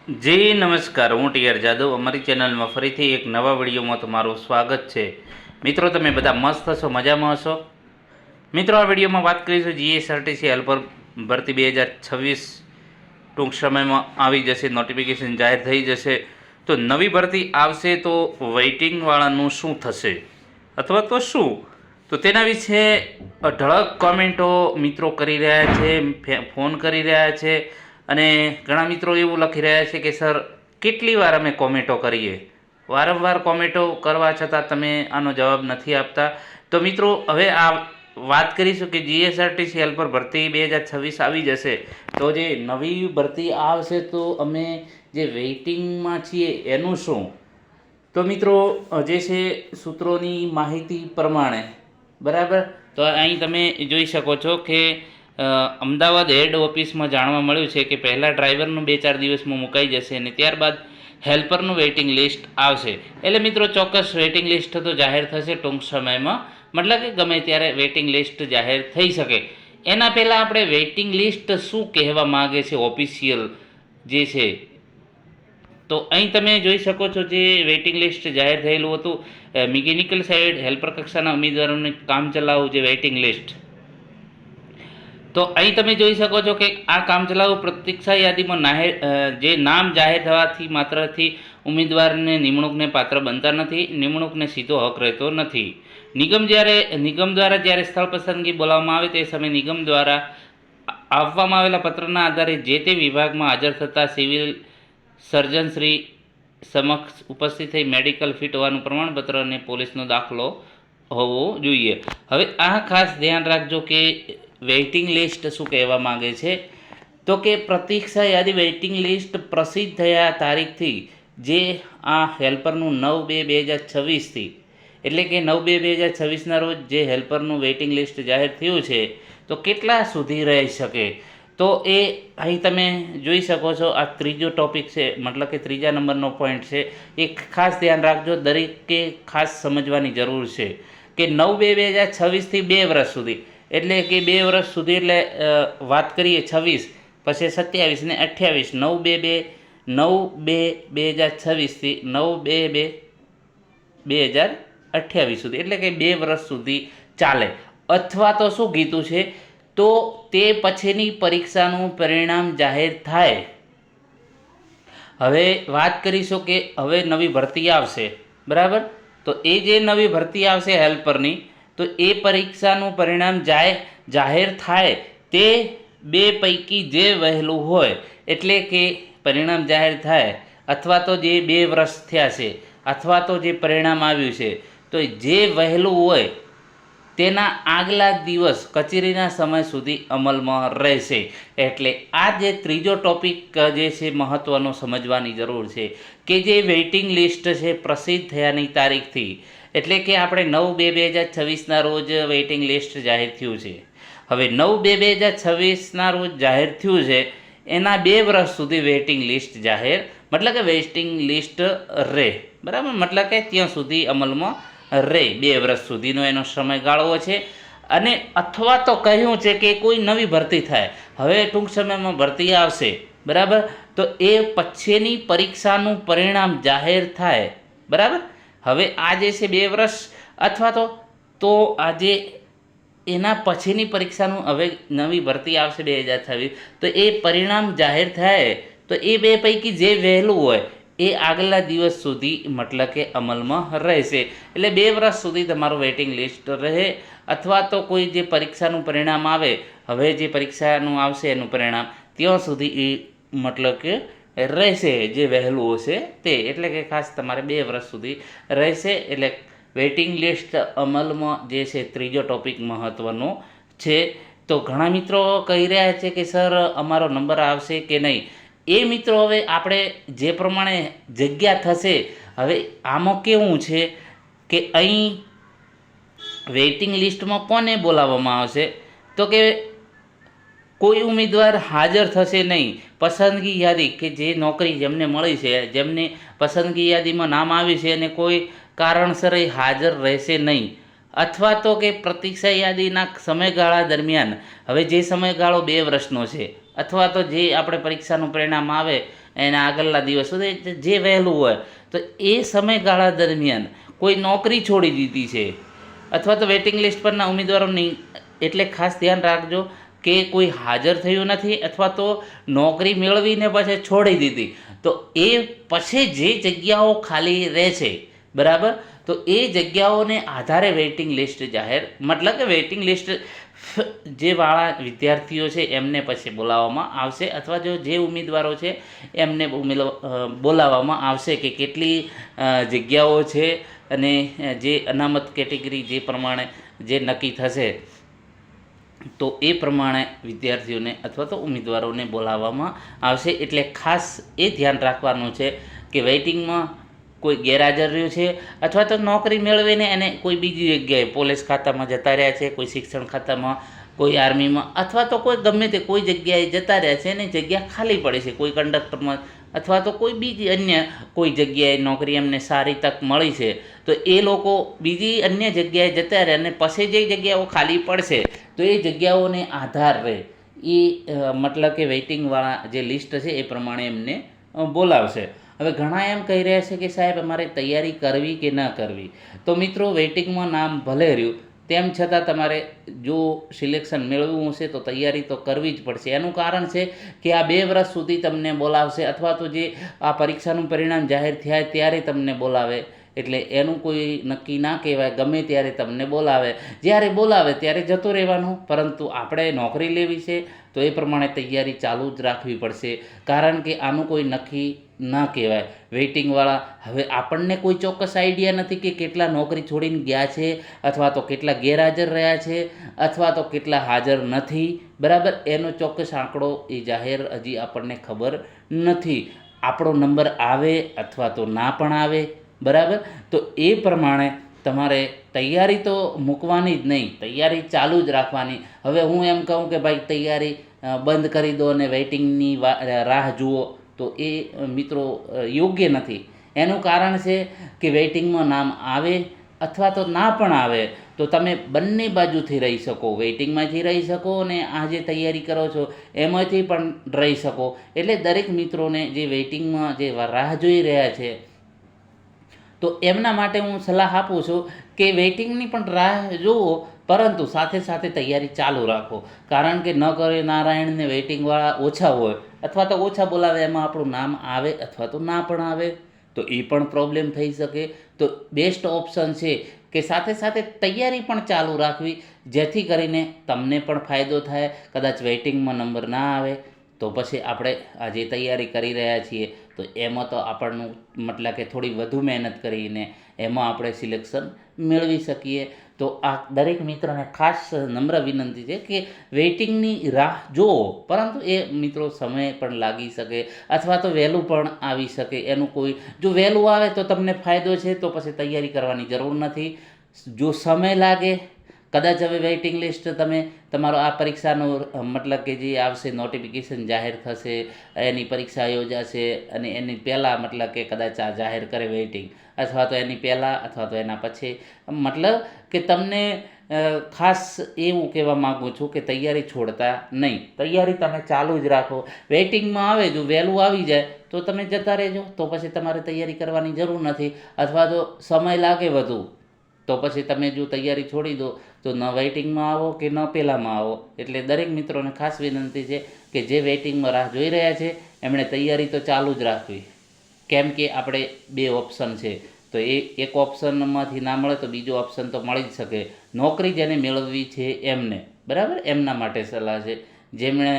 જી નમસ્કાર, હું ટીઆર જાદવ અમારી ચેનલમાં ફરીથી એક નવા વિડીયોમાં તમારું સ્વાગત છે। મિત્રો, તમે બધા મસ્ત હશો, મજામાં હશો? મિત્રો, આ વિડીયોમાં વાત કરીશું જીએસઆરટીસી હેલ્પર ભરતી 2026 ટૂંક સમયમાં આવી જશે, નોટિફિકેશન જાહેર થઈ જશે। તો નવી ભરતી આવશે તો વેઇટિંગવાળાનું શું થશે અથવા તો શું, તો તેના વિશે અઢળક કોમેન્ટો મિત્રો કરી રહ્યા છે, ફોન કરી રહ્યા છે અને ઘણા મિત્રો એવું લખી રહ્યા છે કે સર કેટલી વાર અમે કોમેન્ટો કરીએ, વારંવાર કોમેન્ટો કરવા છતાં તમે આનો જવાબ નથી આપતા। તો મિત્રો, હવે આ વાત કરીશું કે જીએસઆરટીસી હેલ્પર ભરતી 2026 આવી જશે તો જે નવી ભરતી આવશે તો અમે જે વેઇટિંગમાં છીએ એનું શું? તો મિત્રો, જે છે સૂત્રોની માહિતી પ્રમાણે, બરાબર, તો અહીં તમે જોઈ શકો છો કે અમદાવાદ હેડ ઓફિસમાં જાણવા મળ્યું છે કે પહેલાં ડ્રાઈવરનું 2-4 દિવસમાં મુકાઈ જશે અને ત્યારબાદ હેલ્પરનું વેઇટિંગ લિસ્ટ આવશે। એટલે મિત્રો, ચોક્કસ વેઇટિંગ લિસ્ટ તો જાહેર થશે ટૂંક સમયમાં, મતલબ કે ગમે ત્યારે વેઇટિંગ લિસ્ટ જાહેર થઈ શકે। એના પહેલાં આપણે વેઇટિંગ લિસ્ટ શું કહેવા માગે છે ઓફિશિયલ જે છે, તો અહીં તમે જોઈ શકો છો જે વેઇટિંગ લિસ્ટ જાહેર થયેલું હતું મિકેનિકલ સાઇડ હેલ્પર કક્ષાના ઉમેદવારોને કામચલાઉ જે વેઇટિંગ લિસ્ટ, તો અહીં તમે જોઈ શકો છો કે આ કામચલાઉ પ્રતીક્ષા યાદીમાં જે નામ જાહેર થવાથી માત્રથી ઉમેદવારને નિમણૂકને પાત્ર બનતા નથી, નિમણૂકને સીધો હક રહેતો નથી। નિગમ દ્વારા જ્યારે સ્થળ પસંદગી બોલાવવામાં આવે તે સમયે નિગમ દ્વારા આપવામાં આવેલા પત્રના આધારે જે તે વિભાગમાં હાજર થતા સિવિલ સર્જનશ્રી સમક્ષ ઉપસ્થિત થઈ મેડિકલ ફિટ હોવાનું પ્રમાણપત્ર અને પોલીસનો દાખલો હોવો જોઈએ। હવે આ ખાસ ધ્યાન રાખજો કે વેઇટિંગ લિસ્ટ શું કહેવા માગે છે, તો કે પ્રતીક્ષા યાદી વેઇટિંગ લિસ્ટ પ્રસિદ્ધ થયા તારીખથી જે આ હેલ્પરનું 9/2/2026થી, એટલે કે 9/2/2026ના રોજ જે હેલ્પરનું વેઇટિંગ લિસ્ટ જાહેર થયું છે તો કેટલા સુધી રહી શકે, તો એ અહીં તમે જોઈ શકો છો। આ ત્રીજો ટોપિક છે, મતલબ કે ત્રીજા નંબરનો પોઈન્ટ છે, એ ખાસ ધ્યાન રાખજો, દરેકે ખાસ સમજવાની જરૂર છે કે 9/2/2026થી 2 વર્ષ સુધી, એટલે કે 2 વર્ષ સુધી, એટલે વાત કરીએ 26 પછી 27 ને 28, 9/2/2026થી 9/2/2028 સુધી, એટલે કે 2 વર્ષ સુધી ચાલે। અથવા તો શું કીધું છે, તો તે પછીની પરીક્ષાનું પરિણામ જાહેર થાય। હવે વાત કરીશું કે હવે નવી ભરતી આવશે, બરાબર, તો એ જે નવી ભરતી આવશે હેલ્પરની, તો એ પરીક્ષાનું પરિણામ જાહેર થાય તે બે પૈકી જે વહેલું હોય, એટલે કે પરિણામ જાહેર થાય અથવા તો જે 2 વર્ષ થયા છે અથવા તો જે પરિણામ આવ્યું છે, તો જે વહેલું હોય તેના આગલા દિવસ કચેરીના સમય સુધી અમલમાં રહેશે। એટલે આ જે ત્રીજો ટોપિક જે છે મહત્ત્વનો સમજવાની જરૂર છે કે જે વેઇટિંગ લિસ્ટ છે પ્રસિદ્ધ થયાની તારીખથી, એટલે કે આપણે 9/2/2026ના રોજ વેઇટિંગ લિસ્ટ જાહેર થયું છે। હવે 9/2/2026ના રોજ જાહેર થયું છે એના 2 વર્ષ સુધી વેઇટિંગ લિસ્ટ જાહેર, મતલબ કે વેઇટિંગ લિસ્ટ રહે, બરાબર, મતલબ કે ત્યાં સુધી અમલમાં રહે, 2 વર્ષ સુધીનો એનો સમયગાળો છે। અને અથવા તો કહ્યું છે કે કોઈ નવી ભરતી થાય, હવે ટૂંક સમયમાં ભરતી આવશે, બરાબર, તો એ પછીની પરીક્ષાનું પરિણામ જાહેર થાય, બરાબર। હવે આ જે છે 2 વર્ષ અથવા તો આજે એના પછીની પરીક્ષાનું, હવે નવી ભરતી આવશે 2026, તો એ પરિણામ જાહેર થાય તો એ 2 પૈકી જે વહેલું હોય એ આગલા દિવસ સુધી મતલબ કે અમલમાં રહેશે। એટલે 2 વર્ષ સુધી તમારું વેઇટિંગ લિસ્ટ રહે, અથવા તો કોઈ જે પરીક્ષાનું પરિણામ આવે, હવે જે પરીક્ષાનું આવશે એનું પરિણામ, ત્યાં સુધી એ મતલબ કે રહેશે, જે વહેલું હશે તે, એટલે કે ખાસ તમારે 2 વર્ષ સુધી રહેશે। એટલે વેઇટિંગ લિસ્ટ અમલમાં જે છે ત્રીજો ટોપિક મહત્ત્વનો છે। તો ઘણા મિત્રો કહી રહ્યા છે કે સર અમારો નંબર આવશે કે નહીં, એ મિત્રો હવે આપણે જે પ્રમાણે જગ્યા થશે, હવે આમાં કેવું છે કે અહીં વેઇટિંગ લિસ્ટમાં કોને બોલાવવામાં આવશે, તો કે કોઈ ઉમેદવાર હાજર થશે નહીં, પસંદગી યાદી કે જે નોકરી જેમને મળી છે, જેમની પસંદગી યાદીમાં નામ આવ્યું છે અને કોઈ કારણસર હાજર રહેશે નહીં, અથવા તો કે પ્રતીક્ષા યાદીના સમયગાળા દરમિયાન, હવે જે સમયગાળો 2 વર્ષનો છે અથવા તો જે આપણે પરીક્ષાનું પરિણામ આવે એના આગળના દિવસ સુધી જે વહેલું હોય તો એ સમયગાળા દરમિયાન કોઈ નોકરી છોડી દીધી છે અથવા તો વેઇટિંગ લિસ્ટ પરના ઉમેદવારોની, એટલે ખાસ ધ્યાન રાખજો કે કોઈ હાજર થયું નથી અથવા તો નોકરી મેળવીને પછી છોડી દીધી, તો એ પછી જે જગ્યાઓ ખાલી રહે છે, બરાબર, તો એ જગ્યાઓને આધારે વેઇટિંગ લિસ્ટ જાહેર, મતલબ કે વેઇટિંગ લિસ્ટ જે વાળા વિદ્યાર્થીઓ છે એમને પછી બોલાવવામાં આવશે, અથવા જે ઉમેદવારો છે એમને બોલાવવામાં આવશે કે કેટલી જગ્યાઓ છે, અને જે અનામત કેટેગરી જે પ્રમાણે જે નક્કી થશે તો એ પ્રમાણે વિદ્યાર્થીઓને અથવા તો ઉમેદવારોને બોલાવવામાં આવશે. એટલે ખાસ એ ધ્યાન રાખવાનું છે કે વેઇટિંગમાં કોઈ ગેરહાજર રહ્યું છે અથવા તો નોકરી મેળવીને એને કોઈ બીજી જગ્યાએ પોલીસ ખાતામાં જતા રહ્યા છે, કોઈ શિક્ષણ ખાતામાં, કોઈ આર્મીમાં, અથવા તો કોઈ ગમે તે કોઈ જગ્યાએ જતા રહ્યા છે અને જગ્યા ખાલી પડે છે, કોઈ કંડક્ટરમાં અથવા તો કોઈ બીજી અન્ય કોઈ જગ્યાએ નોકરી એમને સારી તક મળી છે, તો એ લોકો બીજી અન્ય જગ્યાએ જતા રહે અને પછી જે જગ્યાઓ ખાલી પડશે તો એ જગ્યાઓને આધાર રહે એ મતલબ કે વેઇટિંગવાળા જે લિસ્ટ છે એ પ્રમાણે એમને બોલાવશે. હવે ઘણા એમ કહી રહ્યા છે કે સાહેબ અમારે તૈયારી કરવી કે ન કરવી, તો મિત્રો વેઇટિંગમાં નામ ભલે રહ્યું તેમ છતાં તમારે જો સિલેક્શન મેળવવું હશે તો તૈયારી તો કરવી જ પડશે. એનું કારણ છે કે આ 2 વર્ષ સુધી તમને બોલાવશે અથવા તો જે આ પરીક્ષાનું પરિણામ જાહેર થયા ત્યારે તમને બોલાવે, એટલે એનું કોઈ નક્કી ના કહેવાય, ગમે ત્યારે તમને બોલાવે, જ્યારે બોલાવે ત્યારે જતો રહેવાનું. પરંતુ આપણે નોકરી લેવી છે તો એ પ્રમાણે તૈયારી ચાલુ જ રાખવી પડશે, કારણ કે આનું કોઈ નક્કી ના કહેવાય વેઇટિંગવાળા. હવે આપણને કોઈ ચોક્કસ આઈડિયા નથી કે કેટલા નોકરી છોડીને ગયા છે, અથવા તો કેટલા ગેરહાજર રહ્યા છે, અથવા તો કેટલા હાજર નથી, બરાબર, એનો ચોક્કસ આંકડો એ જાહેર હજી આપણને ખબર નથી. આપણો નંબર આવે અથવા તો ના પણ આવે, બરાબર, તો એ પ્રમાણે તમારે તૈયારી તો મૂકવાની જ નહીં, તૈયારી ચાલુ જ રાખવાની. હવે હું એમ કહું કે ભાઈ તૈયારી બંધ કરી દો અને વેઇટિંગની રાહ જુઓ, તો એ મિત્રો યોગ્ય નથી. એનું કારણ છે કે વેઇટિંગમાં નામ આવે અથવા તો ના પણ આવે તો તમે બંને બાજુથી રહી શકો, વેઇટિંગમાંથી રહી શકો અને આ જે તૈયારી કરો છો એમાંથી પણ રહી શકો. એટલે દરેક મિત્રોને જે વેઇટિંગમાં જે રાહ જોઈ રહ્યા છે તો એમના માટે હું સલાહ આપું છું કે વેઇટિંગની પણ રાહ જુઓ, પરંતુ સાથે સાથે તૈયારી ચાલુ રાખો. કારણ કે ન કરે નારાયણને વેઇટિંગવાળા ઓછા હોય અથવા તો ઓછા બોલાવે, એમાં આપણું નામ આવે અથવા તો ના પણ આવે તો એ પણ પ્રોબ્લેમ થઈ શકે. તો બેસ્ટ ઓપ્શન છે કે સાથે સાથે તૈયારી પણ ચાલુ રાખવી, જેથી કરીને તમને પણ ફાયદો થાય. કદાચ વેઇટિંગમાં નંબર ના આવે તો પછી આપણે આ જે તૈયારી કરી રહ્યા છીએ તો એમાં તો આપણનું મતલબ કે થોડી વધુ મહેનત કરીને એમાં આપણે સિલેક્શન મેળવી શકીએ. તો આ દરેક મિત્રોને ખાસ નમ્ર વિનંતી છે કે વેઇટિંગની રાહ જુઓ, પરંતુ એ મિત્રો સમય પણ લાગી શકે અથવા તો વહેલું પણ આવી શકે. એનું કોઈ જો વહેલું આવે તો તમને ફાયદો છે, તો પછી તૈયારી કરવાની જરૂર નથી. જો સમય લાગે, કદાચ હવે વેઇટિંગ લિસ્ટ તમે તમારો આ પરીક્ષાનો મતલબ કે જે આવશે નોટિફિકેશન જાહેર થશે, એની પરીક્ષા યોજાશે અને એની પહેલાં મતલબ કે કદાચ આ જાહેર કરે વેઇટિંગ, અથવા તો એની પહેલાં અથવા તો એના પછી, મતલબ કે તમને ખાસ એવું કહેવા માગું છું કે તૈયારી છોડતા નહીં, તૈયારી તમે ચાલુ જ રાખો. વેઇટિંગમાં આવે, જો વહેલું આવી જાય તો તમે જતા રહેજો, તો પછી તમારે તૈયારી કરવાની જરૂર નથી. અથવા તો સમય લાગે વધુ તો પછી તમે જો તૈયારી છોડી દો તો ન વેઇટિંગમાં આવો કે ન પહેલાંમાં આવો. એટલે દરેક મિત્રોને ખાસ વિનંતી છે કે જે વેઇટિંગમાં રાહ જોઈ રહ્યા છે એમણે તૈયારી તો ચાલુ જ રાખવી, કેમ કે આપણે 2 ઓપ્શન છે, તો એ એક ઓપ્શનમાંથી ના મળે તો બીજો ઓપ્શન તો મળી જ શકે. નોકરી જેને મેળવવી છે એમને, બરાબર, એમના માટે સલાહ છે. જેમણે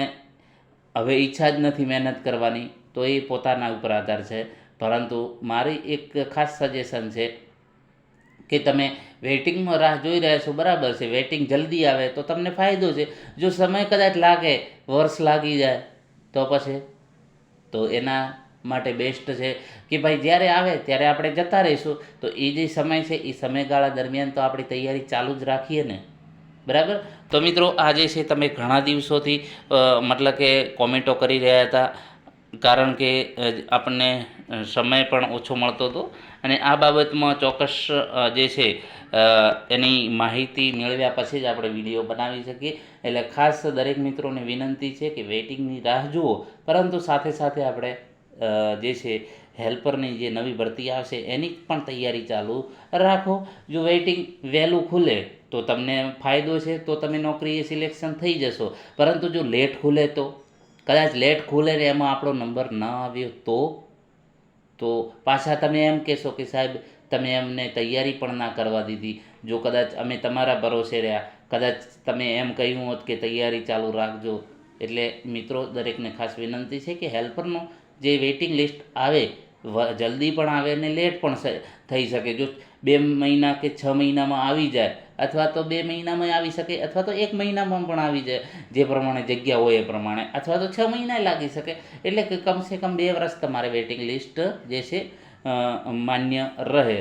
હવે ઈચ્છા જ નથી મહેનત કરવાની તો એ પોતાના ઉપર આધાર છે, પરંતુ મારી એક ખાસ સજેશન છે કે તમે વેઇટિંગમાં રાહ જોઈ રહ્યા છો, બરાબર છે, વેઇટિંગ જલ્દી આવે તો તમને ફાયદો છે. જો સમય કદાચ લાગે, વર્ષ લાગી જાય તો પછી તો એના માટે બેસ્ટ છે કે ભાઈ જ્યારે આવે ત્યારે આપણે જતા રહીશું. તો એ જે સમય છે એ સમયગાળા દરમિયાન તો આપણી તૈયારી ચાલુ જ રાખીએ ને, બરાબર. તો મિત્રો આજે છે તમે ઘણા દિવસોથી મતલબ કે કોમેન્ટો કરી રહ્યા હતા કારણ કે આપણને સમય પણ ઓછો મળતો હતો અને આ બાબતમાં ચોક્કસ જે છે એની માહિતી મેળવ્યા પછી જ આપણે વિડીયો બનાવી શકીએ. એટલે ખાસ દરેક મિત્રોને વિનંતી છે કે વેઇટિંગની રાહ જુઓ, પરંતુ સાથે સાથે આપણે જે છે હેલ્પરની જે નવી ભરતી આવશે એની પણ તૈયારી ચાલુ રાખો. જો વેઇટિંગ વહેલું ખુલે તો તમને ફાયદો છે, તો તમે નોકરીએ સિલેક્શન થઈ જશો. પરંતુ જો લેટ ખુલે તો કદાચ લેટ ખુલે ને એમાં આપણો નંબર ન આવ્યો તો પાછા તમે એમ કહેશો કે સાહેબ તમે અમને તૈયારી પણ ના કરવા દીધી. જો કદાચ અમે તમારા ભરોસે રહ્યા, કદાચ તમે એમ કહ્યું હોત કે તૈયારી ચાલુ રાખજો. એટલે મિત્રો દરેકને ખાસ વિનંતી છે કે હેલ્પરનું જે વેઇટિંગ લિસ્ટ આવે જલ્દી પણ આવે અને લેટ પણ થઈ શકે. જો 2 મહિના કે 6 મહિનામાં આવી જાય, અથવા તો 2 મહિનામાં આવી શકે, અથવા તો 1 મહિનામાં પણ આવી જાય, જે પ્રમાણે જગ્યા હોય એ પ્રમાણે, અથવા તો 6 મહિના લાગી શકે. એટલે કે કમસે કમ 2 વર્ષ તમારે વેઇટિંગ લિસ્ટ જે છે માન્ય રહે.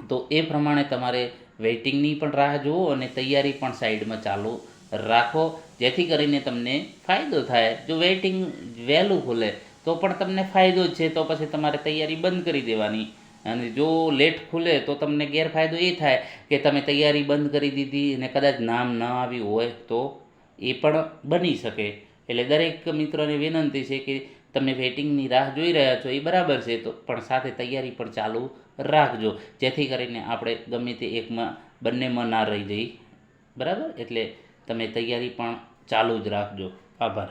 તો એ પ્રમાણે તમારે વેઇટિંગની પણ રાહ જુઓ અને તૈયારી પણ સાઈડમાં ચાલુ રાખો, જેથી કરીને તમને ફાયદો થાય. જો વેઇટિંગ વહેલું ખુલે તો પણ તમને ફાયદો જ છે, તો પછી તમારે તૈયારી બંધ કરી દેવાની. અને જો લેટ ખુલે તો તમને ગેરફાયદો એ થાય કે તમે તૈયારી બંધ કરી દીધી અને કદાચ નામ ન આવ્યું હોય તો એ પણ બની શકે. એટલે દરેક મિત્રોને વિનંતી છે કે તમે વેઇટિંગની રાહ જોઈ રહ્યા છો એ બરાબર છે, તો પણ સાથે તૈયારી પણ ચાલુ રાખજો, જેથી કરીને આપણે ગમે તે એકમાં બંનેમાં ના રહી જઈએ. બરાબર? એટલે તમે તૈયારી પણ ચાલુ જ રાખજો. આભાર.